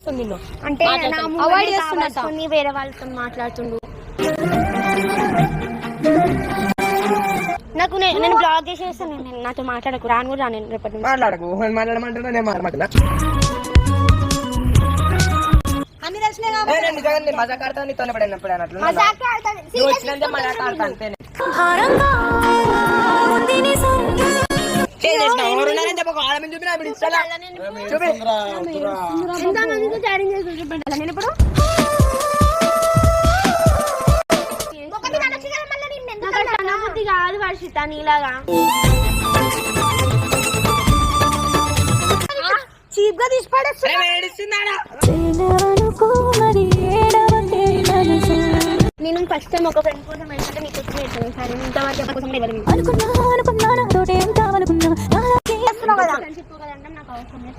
చేస్తుంది నిన్ను అంటే అవాయిడ్ చేస్తున్నట్టు వేరే వాళ్ళతో మాట్లాడుతుండు. నాకు నేను బ్లాక్ చేసేస్తాను. నేను నాతో మాట్లాడకు, రాను కూడా రాను రేపటి నుంచి. మాట్లాడకు, మాట్లాడమంటున్నా నేను మాట్లాడమా అన్ని తెలిసినాయి కాబట్టి నిజంగా మజాక్ ఆడతా నీతో పడినప్పుడు అన్నట్లు మజాక్ ఆడతాను. నువ్వు వచ్చినంటే మజాక్ ఆడతా అంతేనే. ఎంతమందితో చాటింగ్ చేసి చూపెట్టాలా నేను ఇప్పుడు? అనుభూతి కాదు వర్షిత నీలాగా చీప్ గా తీసి పడేస్తున్నా. నేను ఫస్ట్ టైం ఒక ఫ్రెండ్ కోసం వెళ్తే నీకు వచ్చి పెట్టాను. సరే ఇంతవరకు కోసం ఫ్రెండ్షిప్ కదంటే నాకు అవసరం లేదు.